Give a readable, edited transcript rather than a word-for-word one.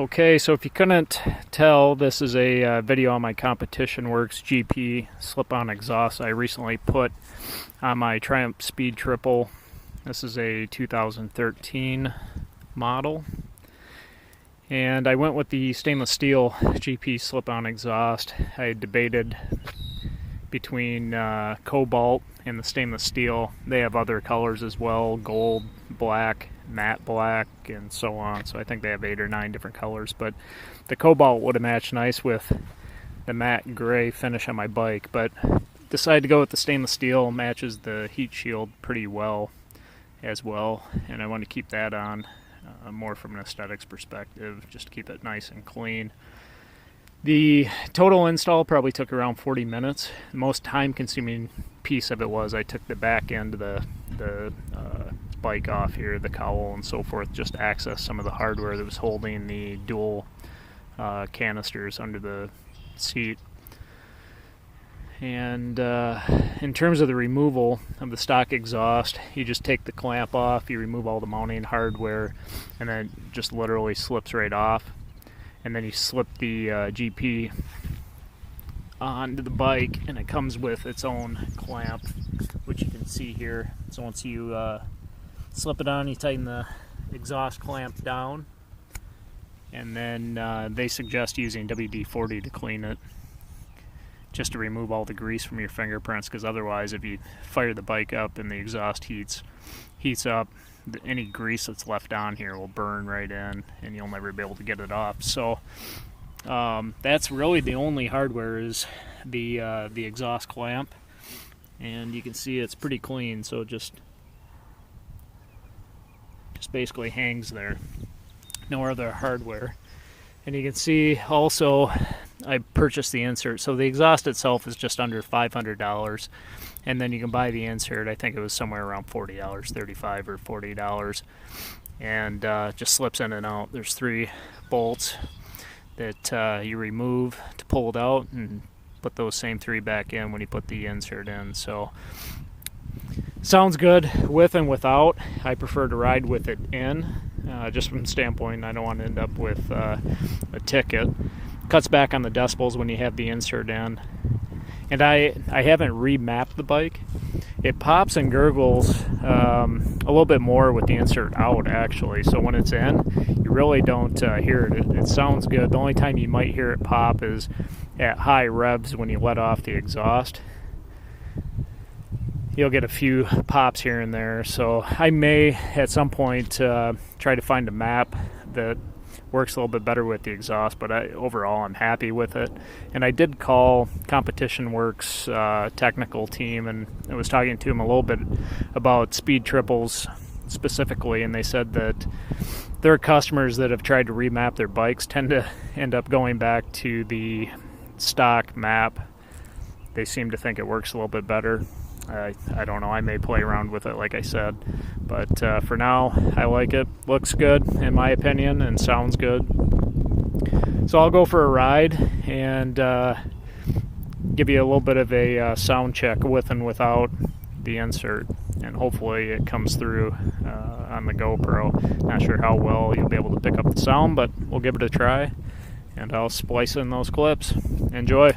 Okay, so if you couldn't tell, this is a video on my competition Werkes GP slip-on exhaust I recently put on my Triumph Speed Triple. This is a 2013 model, and I went with the stainless steel GP slip-on exhaust. I debated between cobalt and the stainless steel. They have other colors as well: gold, black, matte black, and so on. So I think they have 8 or 9 different colors, but the cobalt would have matched nice with the matte gray finish on my bike, but decided to go with the stainless steel. Matches the heat shield pretty well as well, and I want to keep that on more from an aesthetics perspective, just to keep it nice and clean. The total install probably took around 40 minutes. The most time-consuming piece of it was I took the back end of the bike off here, the cowl and so forth, just to access some of the hardware that was holding the dual canisters under the seat. And in terms of the removal of the stock exhaust, you just take the clamp off, you remove all the mounting hardware, and then it just literally slips right off. And then you slip the GP onto the bike, and it comes with its own clamp, which you can see here. So once you slip it on, you tighten the exhaust clamp down, and then they suggest using WD-40 to clean it, just to remove all the grease from your fingerprints, because otherwise if you fire the bike up and the exhaust heats up, any grease that's left on here will burn right in, and you'll never be able to get it off. So that's really the only hardware, is the exhaust clamp, and you can see it's pretty clean. So it just basically hangs there, no other hardware. And you can see also I purchased the insert, so the exhaust itself is just under $500, and then you can buy the insert. I think it was somewhere around $40, $35 or $40, and just slips in and out. There's 3 bolts that you remove to pull it out, and put those same 3 back in when you put the insert in. So sounds good with and without. I prefer to ride with it in, just from the standpoint I don't want to end up with a ticket. Cuts back on the decibels when you have the insert in. And I haven't remapped the bike. It pops and gurgles a little bit more with the insert out, actually. So when it's in, you really don't hear it. It sounds good. The only time you might hear it pop is at high revs when you let off the exhaust. You'll get a few pops here and there. So I may at some point try to find a map that works a little bit better with the exhaust, but overall I'm happy with it. And I did call Competition Werkes technical team, and I was talking to them a little bit about speed triples specifically, and they said that their customers that have tried to remap their bikes tend to end up going back to the stock map. They seem to think it works a little bit better. I don't know, I may play around with it like I said, but for now I like it. Looks good in my opinion and sounds good. So I'll go for a ride and give you a little bit of a sound check with and without the insert, and hopefully it comes through on the GoPro. Not sure how well you'll be able to pick up the sound, but we'll give it a try, and I'll splice in those clips. Enjoy.